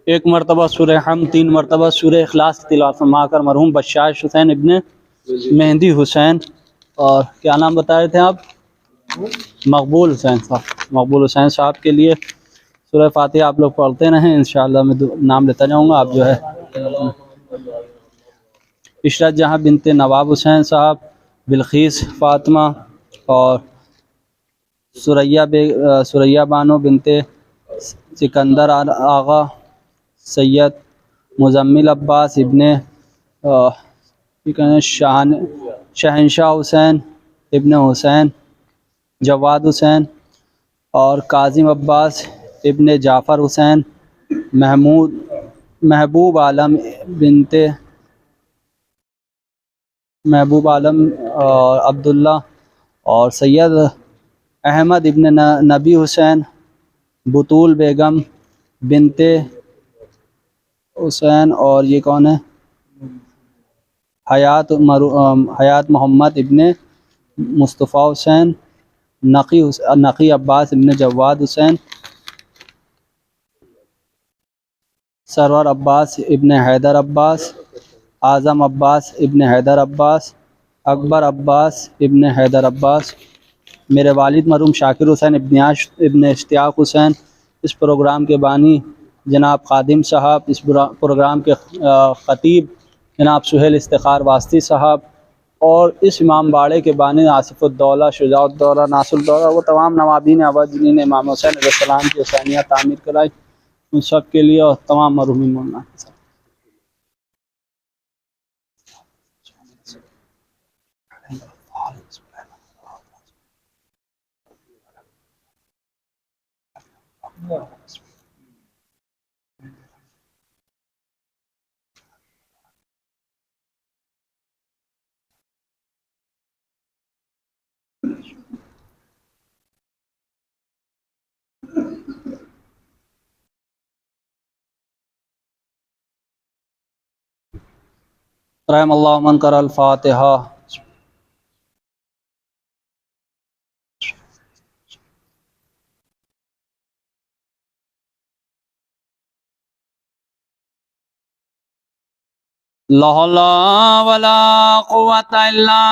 एक मरतबा सूरह हम, 3 मरतबा सूरह इखलास की तिलावत फरमाकर मरहूम बशाश हुसैन इब्ने मेहंदी हुसैन, और क्या नाम बता रहे थे आप? मकबूल हुसैन साहब, मकबूल हुसैन साहब के लिए सूरह फातिहा आप लोग पढ़ते रहें। इंशाअल्लाह मैं नाम लेता जाऊँगा। आप जो है इशरत जहाँ बिनते नवाब हुसैन साहब, बिल्किस फ़ातिमा, और सुरैया बानो बिनते सिकंदर आगा, सैयद मुजम्मिल अब्बास इब्ने शहनशाह हुसैन इब्ने हुसैन जवाद हुसैन, और काजिम अब्बास इब्ने जाफ़र हुसैन, महबूब आलम बिनते महबूब आलम और अब्दुल्ला, और सैयद अहमद इब्ने नबी हुसैन, बुतूल बेगम बिनते हुसैन, और ये कौन है? हयात मोहम्मद इब्ने मुस्तफ़ा हुसैन, नकी अब्बास इब्ने जवाद हुसैन, सरवर अब्बास इब्ने हैदर अब्बास, आज़म अब्बास इब्ने हैदर अब्बास, अकबर अब्बास इब्ने हैदर अब्बास, मेरे वालिद मरहूम शाकिर हुसैन इब्ने इश्तियाक हुसैन, इस प्रोग्राम के बानी जनाब खादिम साहब, इस प्रोग्राम के ख़तीब जनाब सुहेल इफ्तिखार वास्ती साहब, और इस इमाम बाड़े के बानी आसिफ़ुद्दौला, शुजाउद्दौला, नासुद्दौला, वो तमाम नवाबीन अवध जिन्होंने इमाम हुसैन अलैहिस्सलाम की हुसैनियत तामीर कराई, उन सब के लिए, और तमाम मरहूमीन मोमिनात के साथ। रहमल्लाहु मन क़रअल फ़ातिहा। ला हौला वला कुव्वता इल्ला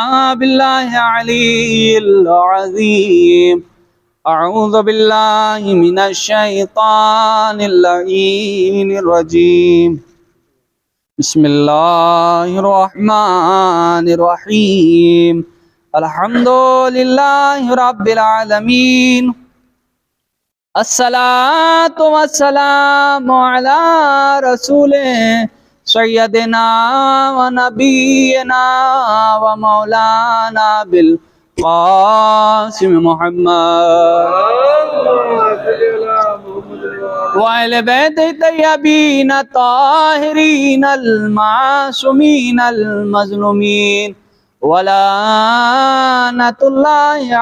बिल्लाहिल अलिय्यिल अज़ीम। अऊज़ु बिल्लाहि मिनश शैतानिर लईनिर रजीम। बिस्मिल्लाहिर रहमानिर रहीम। अल्हम्दुलिल्लाहि रब्बिल आलमीन। अस्सलातु वस्सलामु अला रसूले सय्यदिना व नबीना व मौलाना बिल क़ासिम मुहम्मद व अहले बैत तय्यबीन ताहिरीन अल मासूमीन अल मज़लूमीन व लानतुल्लाहि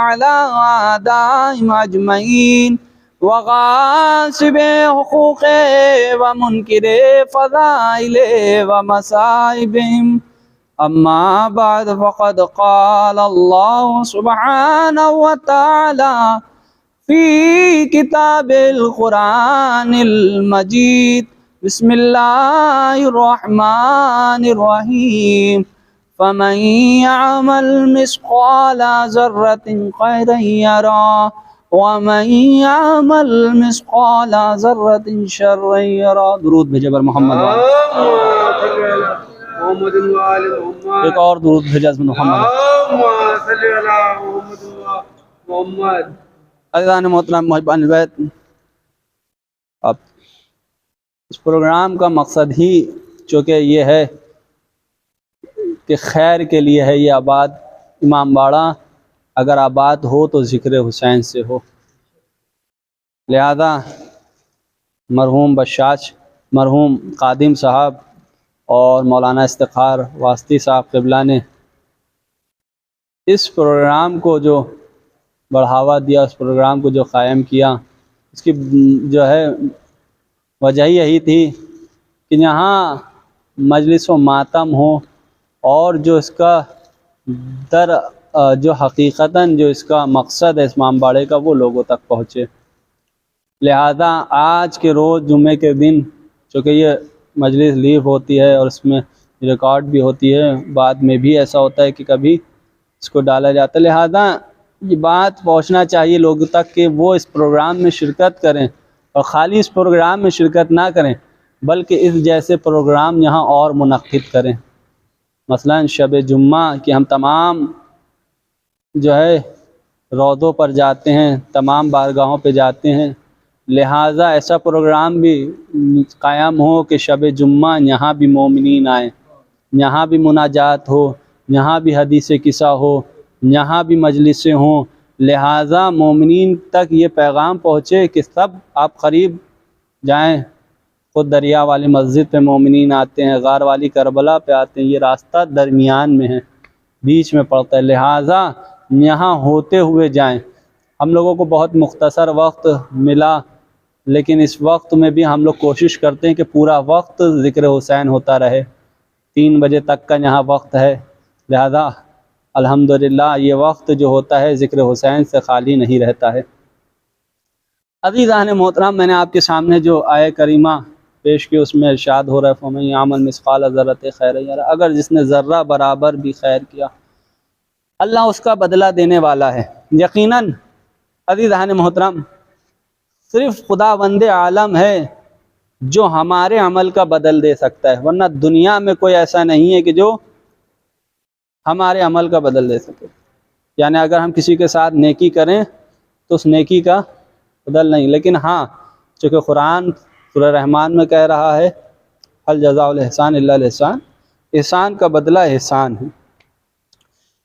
अला आदाइहिम अजमईन व गासिबे हुकूक़े व मुनकिरे फ़ज़ाइले व मसाइबिहिम। अम्मा बाद फ़क़द क़ाल अल्लाहु सुब्हानहु व तआला फ़ी किताबिल क़ुरानिल मजीद। बिस्मिल्लाहिर रहमानिर रहीम। फ़मन यअमल मिस्क़ाला ज़र्रतिन ख़ैरन यरा वमन यअमल मिस्क़ाला ज़र्रतिन शर्रन यरा। दुरूद भेजे बर मोहम्मद। एक और दुरूद भेजा मोहम्मद। अज़ीज़ान मोहतरम मुहिब्बान बैत, अब इस प्रोग्राम का मकसद ही चूँकि ये है कि खैर के लिए है, ये आबाद इमाम बाड़ा अगर आबाद हो तो ज़िक्र हुसैन से हो, लिहाजा मरहूम बशाश, मरहूम कादिम साहब और मौलाना इफ्तिखार वास्ती साहब क़िबला ने इस प्रोग्राम को जो बढ़ावा दिया, उस प्रोग्राम को जो क़ायम किया, इसकी जो है वजह यही थी कि यहाँ मजलिस व मातम हो और जो इसका दर जो हकीकतन जो इसका मकसद है इमामबाड़े का वो लोगों तक पहुँचे। लिहाजा आज के रोज़ जुम्मे के दिन चूँकि ये मजलिस लीव होती है और इसमें रिकॉर्ड भी होती है, बाद में भी ऐसा होता है कि कभी इसको डाला जाता है, लिहाजा ये बात पहुंचना चाहिए लोगों तक कि वो इस प्रोग्राम में शिरकत करें और ख़ाली इस प्रोग्राम में शिरकत ना करें बल्कि इस जैसे प्रोग्राम यहाँ और मुनक़्क़िद करें। मसलन शब जुम्मा कि हम तमाम जो है रौदों पर जाते हैं, तमाम बारगाहों पे जाते हैं, लिहाजा ऐसा प्रोग्राम भी कायम हो कि शब जुम्मा यहाँ भी मोमिनीन आए, यहाँ भी मुनाजात हो, यहाँ भी हदीस किस्सा हो, यहाँ भी मजलिसें हों। लिहाजा मोमिनीन तक ये पैगाम पहुँचे कि सब आप करीब जाएं। खुद दरिया वाली मस्जिद पे मोमिनीन आते हैं, गार वाली करबला पे आते हैं, ये रास्ता दरमियान में है, बीच में पड़ता है, लिहाजा यहाँ होते हुए जाएं। हम लोगों को बहुत मुख्तसर वक्त मिला, लेकिन इस वक्त में भी हम लोग कोशिश करते हैं कि पूरा वक्त ज़िक्र हुसैन होता रहे। 3 बजे तक का यहाँ वक्त है, लिहाजा अल्हम्दुलिल्लाह ये वक्त जो होता है ज़िक्र हुसैन से खाली नहीं रहता है। अज़ीज़ान मोहतरम, मैंने आपके सामने जो आय करीमा पेश की उसमें इरशाद हो रहा है फ़मन यामल मिस्क़ाल ज़र्रतिन खैरन यरा, अगर जिसने ज़र्रा बराबर भी खैर किया अल्लाह उसका बदला देने वाला है। यकीनन अज़ीज़ान मोहतरम, सिर्फ़ खुदावंद आलम है जो हमारे अमल का बदल दे सकता है, वरना दुनिया में कोई ऐसा नहीं है कि जो हमारे अमल का बदल दे सके। यानी अगर हम किसी के साथ नेकी करें तो उस नेकी का बदल नहीं, लेकिन हाँ चूँकि कुरान सूरह रहमान में कह रहा है हल जज़ाउल एहसान इल्लल एहसान, एहसान का बदला एहसान है।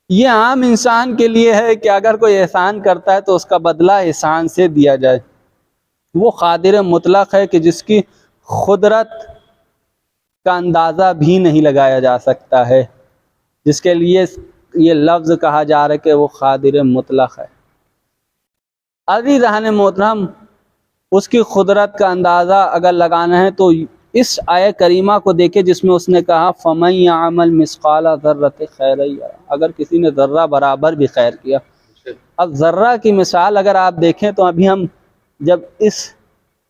ये आम इंसान के लिए है कि अगर कोई एहसान करता है तो उसका बदला एहसान से दिया जाए। वो क़ादिर मुतलक़ है कि जिसकी खुदरत का अंदाज़ा भी नहीं लगाया जा सकता है, जिसके लिए ये लफ्ज़ कहा जा रहा है कि वो क़ादिर मुतलक़ है। अज़ीज़ान मोहतरम, उसकी खुदरत का अंदाज़ा अगर लगाना है तो इस आय करीमा को देखे जिसमें उसने कहा फ़मन यामल मिस्क़ाल ज़र्रतिन खैरन यरा, अगर किसी ने ज़र्रा बराबर भी खैर किया। अब ज़र्रा की मिसाल अगर आप देखें तो अभी हम जब इस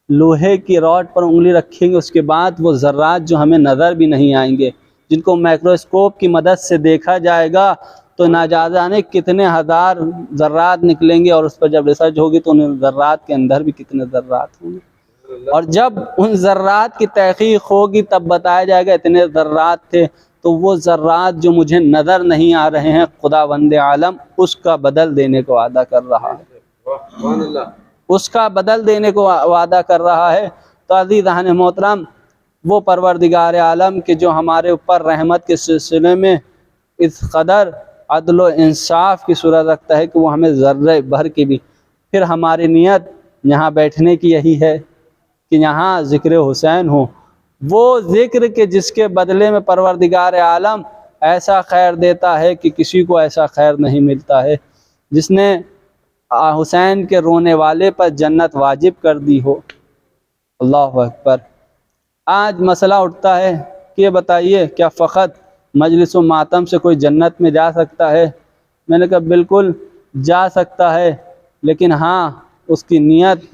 लोहे की रॉड पर उंगली रखेंगे उसके बाद वो ज़र्रात जो हमें नज़र भी नहीं आएंगे, जिनको माइक्रोस्कोप की मदद से देखा जाएगा तो ना जाने कितने हज़ार ज़र्रात निकलेंगे, और उस पर जब रिसर्च होगी तो उन ज़र्रात के अंदर भी कितने ज़र्रात होंगे, और जब उन ज़र्रात की तहक़ीक़ होगी तब बताया जाएगा इतने ज़र्रात थे। तो वो ज़र्रात जो मुझे नज़र नहीं आ रहे हैं, खुदावंद आलम उसका बदल देने को वादा कर रहा है, उसका बदल देने को वादा कर रहा है। तो अज़ीज़ान मोहतरम, वो परवरदिगार आलम के जो हमारे ऊपर रहमत के सिलसिले में इस कदर अदल व इंसाफ की सूरत रखता है कि वो हमें ज़र्रे भर की भी, फिर हमारी नीयत यहाँ बैठने की यही है कि यहाँ ज़िक्र हुसैन हो, वो ज़िक्र के जिसके बदले में परवरदिगार आलम ऐसा खैर देता है कि किसी को ऐसा खैर नहीं मिलता है, जिसने हुसैन के रोने वाले पर जन्नत वाजिब कर दी हो। अल्लाहु अकबर। आज मसला उठता है कि ये बताइए क्या फ़कत मजलिस व मातम से कोई जन्नत में जा सकता है? मैंने कहा बिल्कुल जा सकता है, लेकिन हाँ उसकी नीयत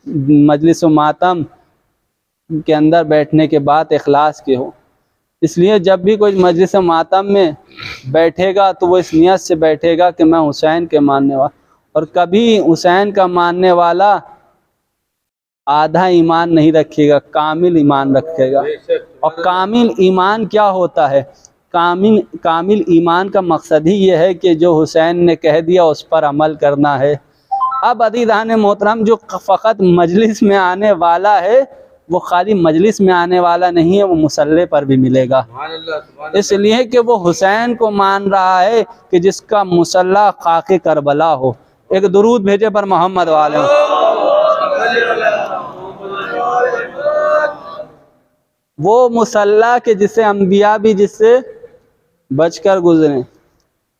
मजलिस व मातम के अंदर बैठने के बाद इखलास की हो। इसलिए जब भी कोई मजलिस व मातम में बैठेगा तो वो इस नीयत से बैठेगा कि मैं हुसैन के मानने वाला, और कभी हुसैन का मानने वाला आधा ईमान नहीं रखेगा, कामिल ईमान रखेगा। और कामिल ईमान क्या होता है? कामिल ईमान का मकसद ही ये है कि जो हुसैन ने कह दिया उस पर अमल करना है। अब अज़ीज़ान मोहतरम, जो फ़कत मजलिस में आने वाला है वो खाली मजलिस में आने वाला नहीं है, वो मुसल्ले पर भी मिलेगा, इसलिए कि वो हुसैन को मान रहा है कि जिसका मुसल्ला खाके करबला हो। एक दुरूद भेजे पर मोहम्मद वाले। वो मुसल्ला के जिसे अंबिया भी जिससे बचकर गुजरे।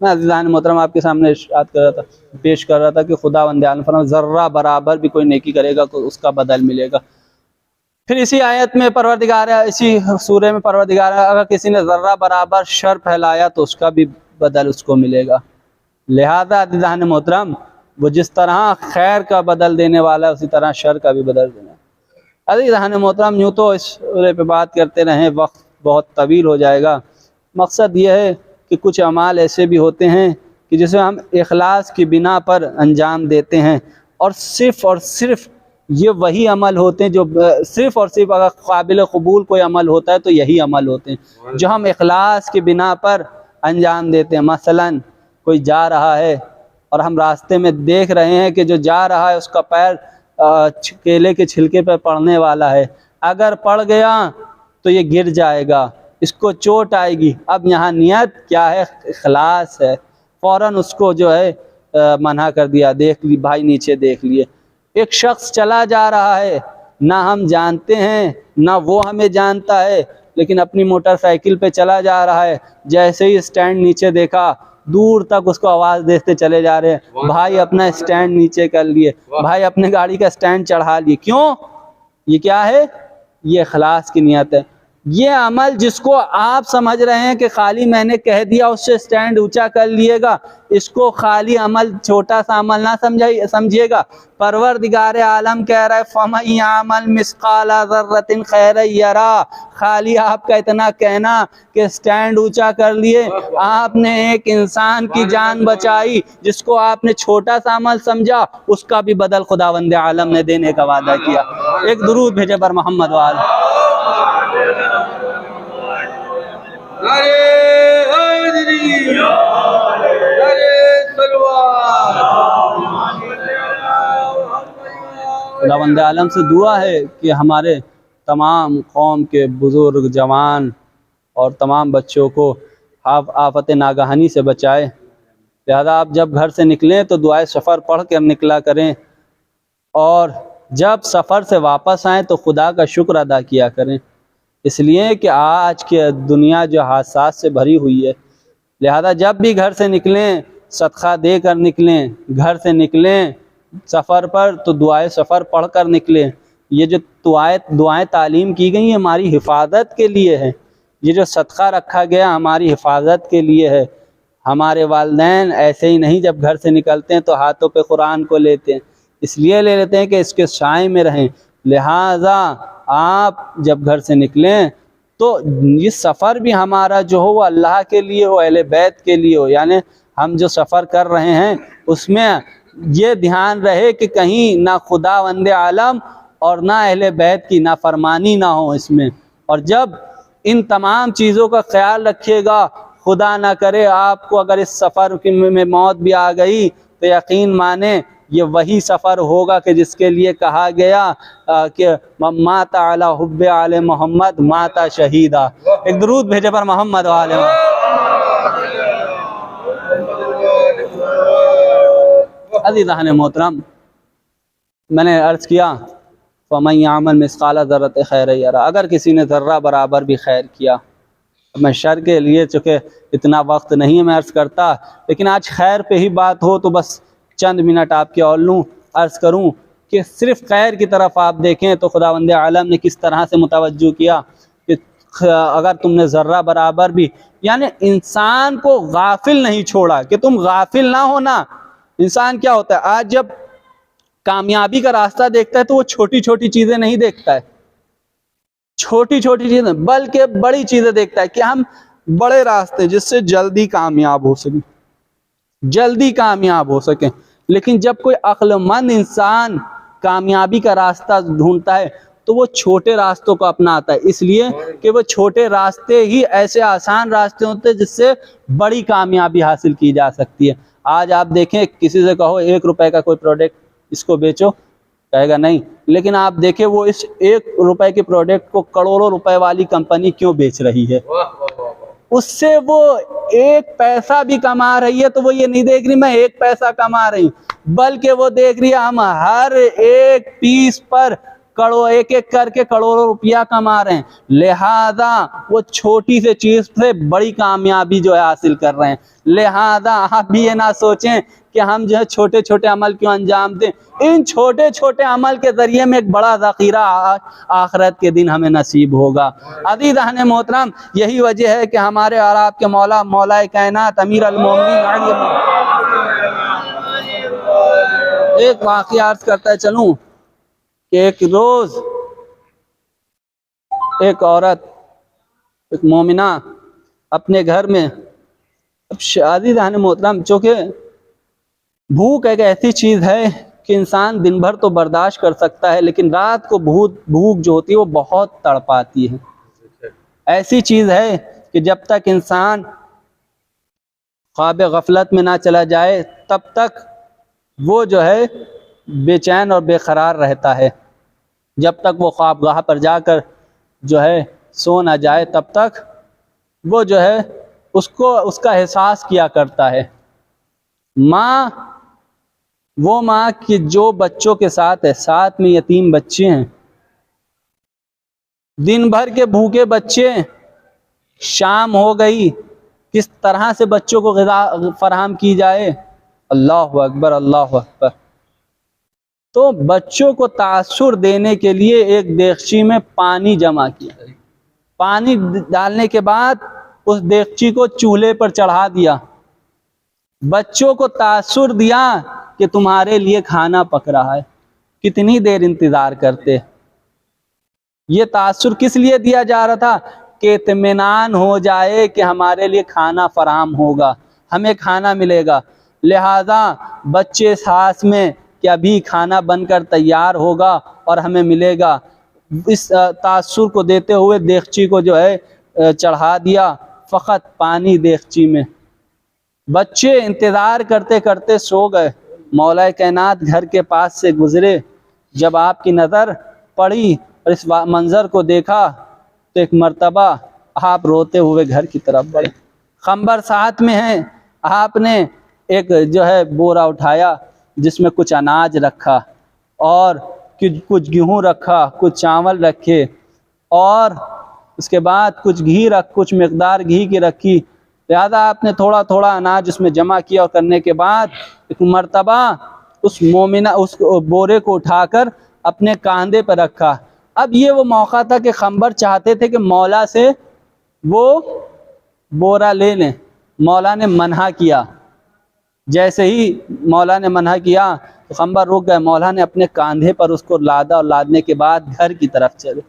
मैं अज़ीज़ान मोहतरम आपके सामने इरशाद कर रहा था, पेश कर रहा था कि खुदावंद आलम फरमाता ज़र्रा बराबर भी कोई नेकी करेगा तो उसका बदल मिलेगा। फिर इसी आयत में परवरदिगार, इसी सूरे में परवरदिगार, अगर किसी ने ज़र्रा बराबर शर फैलाया तो उसका भी बदल उसको मिलेगा। लिहाजा दीदान मोहतरम, वो जिस तरह खैर का बदल देने वाला है उसी तरह शर का भी बदल देना। दीदान मोहतरम, यूँ तो इस सूरह पे बात करते रहें वक्त बहुत तवील हो जाएगा। मकसद ये है कि कुछ अमाल ऐसे भी होते हैं कि जिसे हम इखलास की बिना पर अंजाम देते हैं, और सिर्फ़ ये वही अमल होते हैं जो सिर्फ़ और सिर्फ अगर काबिल कबूल कोई अमल होता है तो यही अमल होते हैं जो हम इखलास की बिना पर अंजाम देते हैं। मसलन कोई जा रहा है और हम रास्ते में देख रहे हैं कि जो जा रहा है उसका पैर केले के छिलके पर पड़ने वाला है, अगर पड़ गया तो ये गिर जाएगा, इसको चोट आएगी। अब यहाँ नियत क्या है? इखलास है। फ़ौरन उसको जो है मना कर दिया, देख ली भाई नीचे देख लिए। एक शख्स चला जा रहा है, ना हम जानते हैं ना वो हमें जानता है, लेकिन अपनी मोटरसाइकिल पे चला जा रहा है। जैसे ही स्टैंड नीचे देखा, दूर तक उसको आवाज़ देते चले जा रहे हैं, भाई अपना स्टैंड नीचे कर लिए, भाई अपने गाड़ी का स्टैंड चढ़ा लिए। क्यों? ये क्या है? ये इखलास की नियत है। ये अमल जिसको आप समझ रहे हैं कि खाली मैंने कह दिया उससे स्टैंड ऊंचा कर लिएगा, इसको खाली अमल, छोटा सा अमल ना समझिएगा। परवरदिगार आलम कह रहा है फमन यामल मिस्काला ज़र्रतिन खैरन यरा। खाली आपका इतना कहना कि स्टैंड ऊंचा कर लिए, आपने एक इंसान की जान बचाई जिसको आपने छोटा सा अमल समझा, उसका भी बदल खुदावंद आलम ने देने का वादा किया। एक दुरूद भेजे पर मोहम्मद वाल। खुदावंद आलम से दुआ है कि हमारे तमाम कौम के बुज़ुर्ग, जवान और तमाम बच्चों को आफत नागहानी से बचाए। लिहाजा आप जब घर से निकलें तो दुआए सफ़र पढ़ कर निकला करें, और जब सफ़र से वापस आएँ तो खुदा का शुक्र अदा किया करें, इसलिए कि आज की दुनिया जो हादसात से भरी हुई है। लिहाजा जब भी घर से निकलें सदका दे कर निकलें, घर से निकलें सफ़र पर तो दुआए सफ़र पढ़ कर निकलें। ये जो दुआएं तालीम की गई हैं हमारी हिफाजत के लिए है, ये जो सदका रखा गया हमारी हिफाजत के लिए है। हमारे वालिदैन ऐसे ही नहीं जब घर से निकलते हैं तो हाथों पे कुरान को लेते हैं, इसलिए ले लेते हैं कि इसके साए में रहें। लिहाजा आप जब घर से निकलें तो ये सफ़र भी हमारा जो हो वो अल्लाह के लिए हो, अहले बैत के लिए हो। यानी हम जो सफ़र कर रहे हैं उसमें ये ध्यान रहे कि कहीं ना खुदावंद आलम और ना अहले बैत की नाफरमानी ना हो इसमें। और जब इन तमाम चीज़ों का ख्याल रखिएगा, खुदा ना करे आपको अगर इस सफ़र में मौत भी आ गई तो यकीन माने ये वही सफ़र होगा कि जिसके लिए कहा गया कि माता अला हुब्बे आले मोहम्मद माता शहीदा। एक दुरूद भेजे पर मोहम्मद वाले। अज़ीज़ान मोहतरम, मैंने अर्ज़ किया फमन यामल मिस्काला ज़र्रत खैरन यरा, अगर किसी ने ज़र्रा बराबर भी खैर किया। मैं शर के लिए चूँकि इतना वक्त नहीं है मैं अर्ज़ करता, लेकिन आज खैर पे ही बात हो तो बस चंद मिनट आपके और लूँ, अर्ज़ करूँ कि सिर्फ़ खैर की तरफ आप देखें तो खुदावंद आलम ने किस तरह से मुतवज्जो किया कि अगर तुमने ज़र्रा बराबर भी, यानी इंसान को गाफिल नहीं छोड़ा कि तुम गाफिल ना होना। इंसान क्या होता है, आज जब कामयाबी का रास्ता देखता है तो वो छोटी छोटी चीज़ें नहीं देखता है, छोटी छोटी चीज़ें, बल्कि बड़ी चीज़ें देखता है कि हम बड़े रास्ते जिससे जल्दी कामयाब हो सकें, जल्दी कामयाब हो सकें। लेकिन जब कोई अक्लमंद इंसान कामयाबी का रास्ता ढूंढता है तो वो छोटे रास्तों को अपनाता है, इसलिए कि वो छोटे रास्ते ही ऐसे आसान रास्ते होते हैं जिससे बड़ी कामयाबी हासिल की जा सकती है। आज आप देखें, किसी से कहो 1 रुपए का कोई प्रोडक्ट इसको बेचो, कहेगा नहीं, लेकिन आप देखें वो इस 1 रुपए के प्रोडक्ट को करोड़ों रुपए वाली कंपनी क्यों बेच रही है। उससे वो 1 पैसा भी कमा रही है तो वो ये नहीं देख रही मैं 1 पैसा कमा रही, बल्कि वो देख रही है हम हर एक पीस पर एक एक करके करोड़ों रुपया कमा रहे हैं। लिहाजा वो छोटी से चीज से बड़ी कामयाबी जो है हासिल कर रहे हैं। लिहाजा आप भी ये ना सोचें कि हम जो है छोटे छोटे अमल क्यों अंजाम दें, इन छोटे छोटे अमल के जरिए में एक बड़ा ज़ख़ीरा आखिरत के दिन हमें नसीब होगा। अज़ीज़ान मोहतरम, यही वजह है कि हमारे और आपके मौला कायनात अमीर अल मोमिनीन एक वाक़या अर्ज करता चलूँ कि एक रोज़ एक औरत, एक मोमिना अपने घर में, अब शादी दान मोहतरम, चूँकि भूख एक ऐसी चीज़ है कि इंसान दिन भर तो बर्दाश्त कर सकता है, लेकिन रात को भूख जो होती है वो बहुत तड़पाती है। ऐसी चीज़ है कि जब तक इंसान ख्वाब गफलत में ना चला जाए तब तक वो जो है बेचैन और बेकरार रहता है। जब तक वो ख्वाबगाह पर जाकर जो है सो ना जाए तब तक वो जो है उसका एहसास किया करता है। माँ, वो माँ कि जो बच्चों के साथ है, साथ में यतीम बच्चे हैं, दिन भर के भूखे बच्चे, शाम हो गई, किस तरह से बच्चों को ग़िज़ा फराहम की जाए। अल्लाहु अकबर, अल्लाहु अकबर। तो बच्चों को तासुर देने के लिए एक देगची में पानी जमा किया, पानी डालने के बाद उस देगची को चूल्हे पर चढ़ा दिया, बच्चों को तासुर दिया कि तुम्हारे लिए खाना पक रहा है। कितनी देर इंतज़ार करते। ये तासुर किस लिए दिया जा रहा था कि इत्मीनान हो जाए कि हमारे लिए खाना फराहम होगा, हमें खाना मिलेगा। लिहाजा बच्चे सास में कि अभी खाना बनकर तैयार होगा और हमें मिलेगा, इस तासुर को देते हुए देगची को जो है चढ़ा दिया, फ़कत पानी देगची में। बच्चे इंतज़ार करते करते सो गए। मौला कायनात घर के पास से गुज़रे, जब आपकी नज़र पड़ी और इस मंज़र को देखा तो एक मर्तबा आप रोते हुए घर की तरफ बढ़े। खंबर साथ में है, आपने एक जो है बोरा उठाया जिसमें कुछ अनाज रखा और कुछ गेहूँ रखा, कुछ चावल रखे और उसके बाद कुछ मिकदार घी की रखी। लिहाजा आपने थोड़ा थोड़ा अनाज उसमें जमा किया और करने के बाद एक मर्तबा उस मोमिना उस बोरे को उठाकर अपने कांधे पर रखा। अब ये वो मौका था कि खंबर चाहते थे कि मौला से वो बोरा ले लें। मौला ने मना किया। जैसे ही मौला ने मना किया तो खंबर रुक गए। मौला ने अपने कांधे पर उसको लादा और लादने के बाद घर की तरफ चले।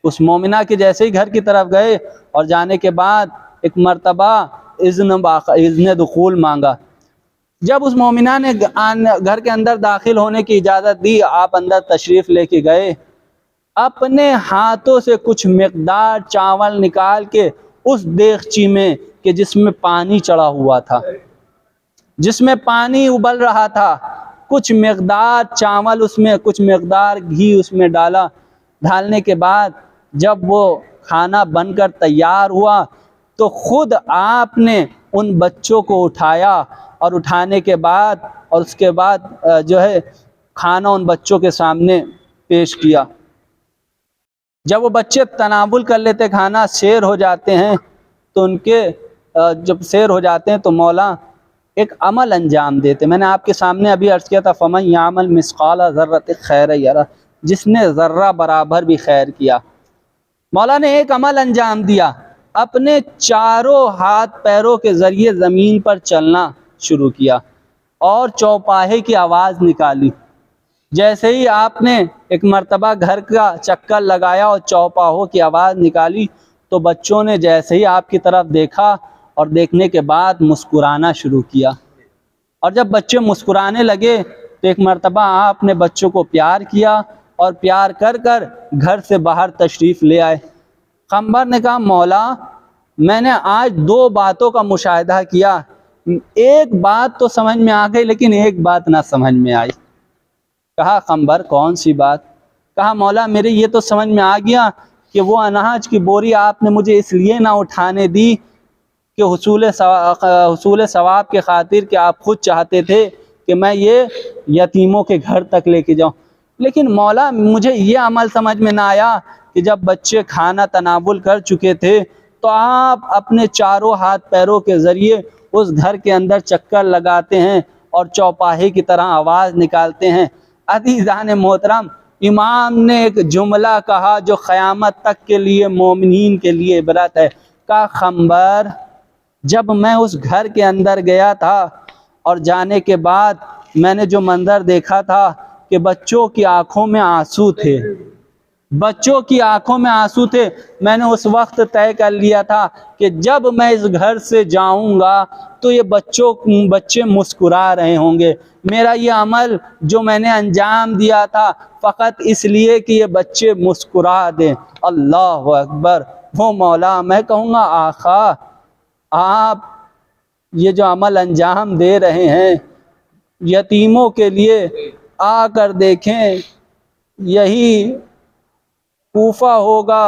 उस मोमिना के जैसे ही घर की तरफ गए और जाने के बाद एक मर्तबा इज़्न दुखूल मांगा। जब उस मोमिना ने घर के अंदर दाखिल होने की इजाज़त दी, आप अंदर तशरीफ़ लेके गए। अपने हाथों से कुछ मिकदार चावल निकाल के उस देगची में कि जिसमें पानी चढ़ा हुआ था, जिसमें पानी उबल रहा था, कुछ मिकदार चावल उसमें, कुछ मिकदार घी उसमें डालने के बाद जब वो खाना बनकर तैयार हुआ तो खुद आपने उन बच्चों को उठाया और उठाने के बाद और उसके बाद जो है खाना उन बच्चों के सामने पेश किया। जब वो बच्चे तनावुल कर लेते खाना, शेर हो जाते हैं, तो जब शेर हो जाते हैं तो मौला एक अमल अंजाम देते। मैंने आपके सामने अभी अर्ज़ किया था, फमन यामल मिस्काल ज़र्रत खैर यरा, जिसने ज़र्रा बराबर भी खैर किया। मौला ने एक अमल अंजाम दिया, अपने चारों हाथ पैरों के ज़रिए ज़मीन पर चलना शुरू किया और चौपाहे की आवाज़ निकाली। जैसे ही आपने एक मर्तबा घर का चक्कर लगाया और चौपाहों की आवाज़ निकाली तो बच्चों ने जैसे ही आपकी तरफ देखा और देखने के बाद मुस्कुराना शुरू किया। और जब बच्चे मुस्कुराने लगे तो एक मर्तबा आपने बच्चों को प्यार किया और प्यार कर कर घर से बाहर तशरीफ़ ले आए। खंबर ने कहा, मौला मैंने आज दो बातों का मुशाहिदा किया, एक बात तो समझ में आ गई लेकिन एक बात ना समझ में आई। कहा, खंबर कौन सी बात? कहा, मौला मेरे ये तो समझ में आ गया कि वो अनाज की बोरी आपने मुझे इसलिए ना उठाने दी कि हुसूल सवाब के खातिर कि आप खुद चाहते थे कि मैं ये यतीमों के घर तक लेके जाऊं। लेकिन मौला मुझे ये अमल समझ में ना आया कि जब बच्चे खाना तनावुल कर चुके थे तो आप अपने चारों हाथ पैरों के ज़रिए उस घर के अंदर चक्कर लगाते हैं और चौपाहे की तरह आवाज़ निकालते हैं। अज़ीज़ान मोहतरम, इमाम ने एक जुमला कहा जो क़यामत तक के लिए मोमिनीन के लिए इबरत है। का खंबर, जब मैं उस घर के अंदर गया था और जाने के बाद मैंने जो मंजर देखा था कि बच्चों की आंखों में आंसू थे, बच्चों की आंखों में आंसू थे। मैंने उस वक्त तय कर लिया था कि जब मैं इस घर से जाऊंगा तो ये बच्चे मुस्कुरा रहे होंगे। मेरा ये अमल जो मैंने अंजाम दिया था फ़कत इसलिए कि ये बच्चे मुस्कुरा दें। अल्लाह अकबर। वो मौला, मैं कहूँगा आका, आप ये जो अमल अंजाम दे रहे हैं यतीमों के लिए, आकर देखें यही कूफा होगा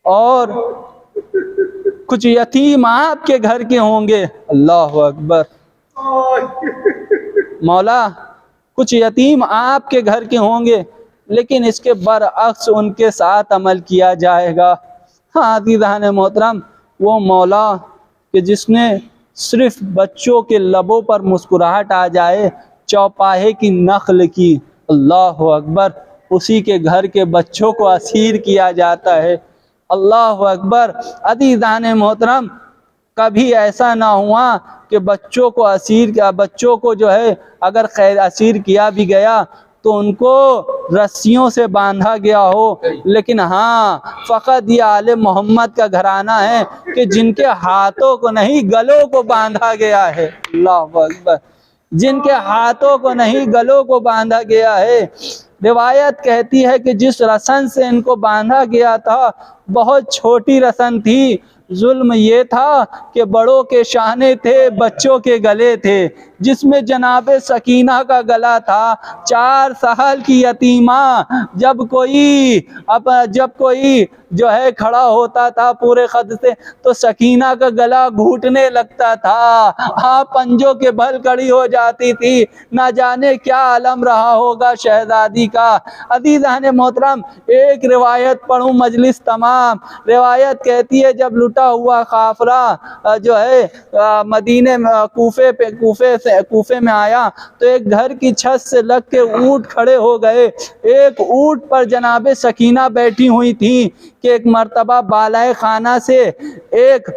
और कुछ यतीम आपके घर के होंगे। अल्लाह अकबर। मौला, कुछ यतीम आपके घर के होंगे, लेकिन इसके बरअक्स उनके साथ अमल किया जाएगा। हाँ अज़ीज़ान मोहतरम, वो मौला कि जिसने सिर्फ बच्चों के लबों पर मुस्कुराहट आ जाए चौपाहे की नख्ल की, अल्लाह अकबर, उसी के घर के बच्चों को असीर किया जाता है। अल्लाह अकबर। अज़ीज़ान मोहतरम, कभी ऐसा ना हुआ कि बच्चों को जो है अगर खैर असीर किया भी गया तो उनको रस्सियों से बांधा गया हो, लेकिन हाँ फ़कत ये आले मोहम्मद का घराना है कि जिनके हाथों को नहीं गलों को बांधा गया है। अल्लाह अकबर। जिनके हाथों को नहीं गलों को बांधा गया है। रिवायत कहती है कि जिस रसन से इनको बांधा गया था बहुत छोटी रसन थी। जुल्म ये था कि बड़ों के शाने थे, बच्चों के गले थे। जिसमें जनाबे सकीना का गला था, 4 साल की यतीमा, जब कोई जो है खड़ा होता था पूरे कद से तो सकीना का गला घूटने लगता था। हाँ, पंजों के बल खड़ी हो जाती थी। ना जाने क्या आलम रहा होगा शहजादी का। अज़ीज़ान मोहतरम, एक रिवायत पढ़ूँ मजलिस तमाम। रिवायत कहती है जब लुटा हुआ काफिला जो है मदीने कूफे में आया तो एक घर की छत से लग के ऊँट खड़े हो गए। एक ऊँट पर जनाबे सकीना बैठी हुई थी कि एक मर्तबा बालाए खाना से एक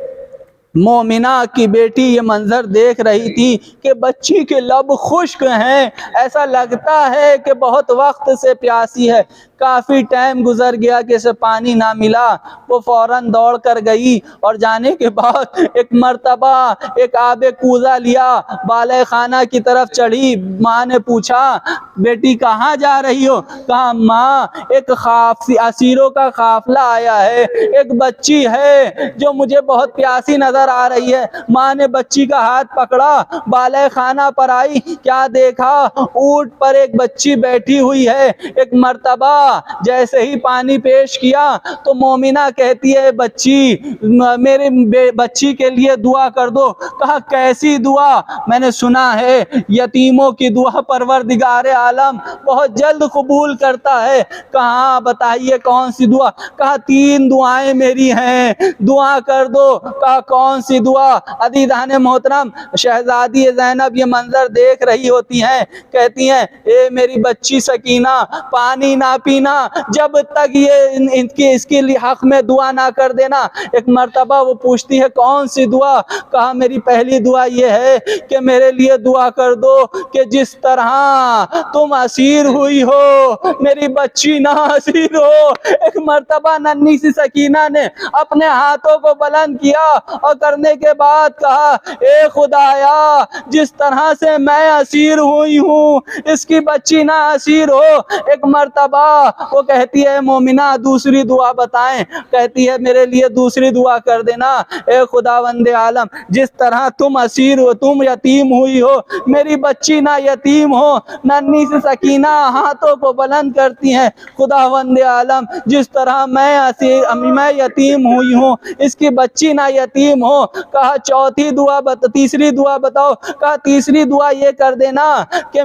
मोमिना की बेटी ये मंजर देख रही थी कि बच्ची के लब खुश्क हैं, ऐसा लगता है कि बहुत वक्त से प्यासी है। काफ़ी टाइम गुजर गया कि इसे पानी ना मिला। वो फ़ौरन दौड़ कर गई और जाने के बाद एक मर्तबा एक आबे कूज़ा लिया, बाले खाना की तरफ चढ़ी। माँ ने पूछा, बेटी कहाँ जा रही हो? कहा, माँ एक असीरों का काफिला आया है, एक बच्ची है जो मुझे बहुत प्यासी नजर आ रही है। माँ ने बच्ची का हाथ पकड़ा, बाले खाना पर आई, क्या देखा, ऊंट पर एक बच्ची बैठी हुई है। एक मर्तबा जैसे ही पानी पेश किया तो मोमिना कहती है, बच्ची मेरे बच्ची के लिए दुआ कर दो। कहा, कैसी दुआ? मैंने सुना है यतीमों की दुआ परवरदिगार आलम बहुत जल्द कबूल करता है। कहा, बताइए कौन सी दुआ? कहा, 3 दुआएं मेरी हैं, दुआ कर दो। कहा, कौन सी दुआ? अज़ीज़ान मोहतरम, शहजादी ज़ैनब ये मंजर देख रही होती हैं, कहती हैं, ए मेरी बच्ची सकीना, पानी ना पीना जब तक ये इसके लिए हक में दुआ ना कर देना। एक मर्तबा वो पूछती है, कौन सी दुआ? कहा, मेरी पहली दुआ ये है कि मेरे लिए दुआ कर दो कि जिस तरह तुम असीर हुई हो मेरी बच्ची ना असीर हो। एक मर्तबा नन्ही सी सकीना ने अपने हाथों को बुलंद किया और करने के बाद कहा, ए खुदाया, जिस तरह से मैं असीर हुई हूँ इसकी बच्ची ना असीर हो। एक मर्तबा वो कहती है, मोमिना दूसरी दुआ बताएं। कहती है, मेरे लिए दूसरी दुआ कर देना। ए खुदावंदे आलम, जिस तरह तुम असीर हो, तुम यतीम हुई हो, मेरी बच्ची ना यतीम हो। नन्ही सी सकीना हाथों को बुलंद करती हैं, खुदावंदे आलम, जिस तरह मैं यतीम हुई हूँ इसकी बच्ची ना यतीम हो। कहा, तीसरी दुआ बताओ। कहा, तीसरी दुआ ये कर देना कि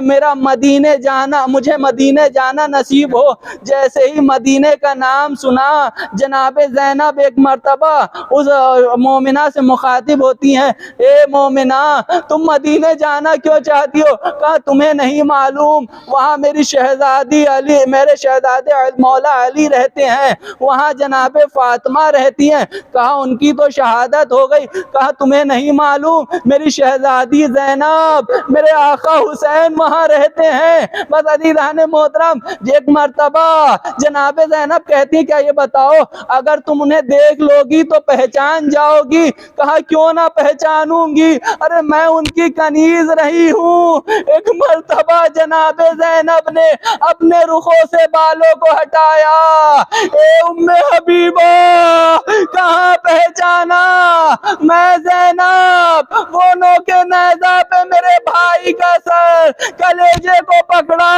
मुझे मदीने जाना नसीब हो। जैसे ही मदीने का नाम सुना, जनाबे ज़ैनब एक मर्तबा उस मोमिना से मुखातिब होती हैं, ए मोमिना, तुम मदीने जाना क्यों चाहती हो? कहा, तुम्हें नहीं मालूम वहाँ मेरे शहजादे मौला अली रहते हैं, वहाँ जनाबे फातिमा रहती हैं। कहा, उनकी तो शहादत हो गई, गई। कहा तुम्हें नहीं मालूम मेरी शहजादी ज़ैनब, मेरे आका हुसैन वहाँ रहते हैं। बस अज़ीज़ान मोहतरम, एक मर्तबा जनाब ज़ैनब कहती क्या ये बताओ अगर तुम उन्हें देख लोगी तो पहचान जाओगी? कहा क्यों ना पहचानूंगी, अरे मैं उनकी कनीज रही हूँ। एक मर्तबा जनाब ज़ैनब ने अपने रुखों से बालों को हटाया, ए उम्मे हबीबा कहाँ पहचाना? मैं ज़ैनब, वो नोके नेज़ा पे मेरे भाई का सर कलेजे को पकड़ा।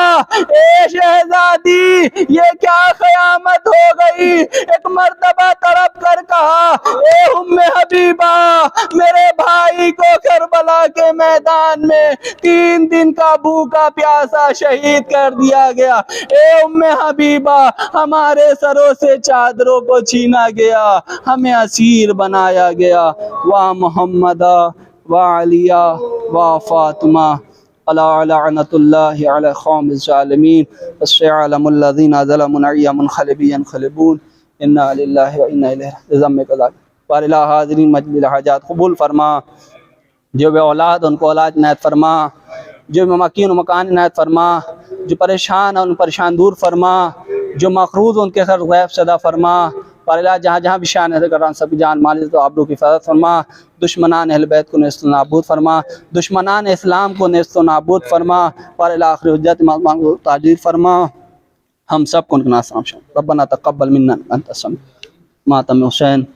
ए शहजादी ये क्या क़यामत हो गई? एक मर्तबा तड़प कर कहा, ए उम्मे हबीबा मेरे भाई को करबला के मैदान में 3 दिन का भूखा प्यासा शहीद कर दिया गया। ए उम्मे हबीबा हमारे सरों से चादरों को छीना गया, हमें असीर बनाया गया। वाह मोहम्मदा वाह अलिया वाह फातिमा अला लअनतुल्लाहि अला क़ौमिज़ ज़ालिमीन अस्सलामुल्लज़ीना ज़लमू यनक़लिबून इन्ना लिल्लाहि व इन्ना इलैहि राजिऊन। बारिला हाज़रीन मजलिल हाजात कबूल फरमा, जो बे औलाद उनको औलाद इनायत फरमा, जो ममाकिन मकान इनायत फरमा, जो परेशान है उन परेशान दूर फरमा, जो मक़रूज़ उनके घर गैब सदा फरमा। पारिला जहाँ जहाँ भी शान है करान सभी जान माल तो आबरू की हिफाजत फरमा। दुश्मनान अहल बैत को नेस्त नाबूद फरमा, दुश्मनान इस्लाम को नेस्त नाबूद फरमा। पारिला आखिर हुज्जत को ताजीर फरमा। हम सब को नासाम रब्बना तक़ब्बल मिन्ना अंता समी मातम हुसैन।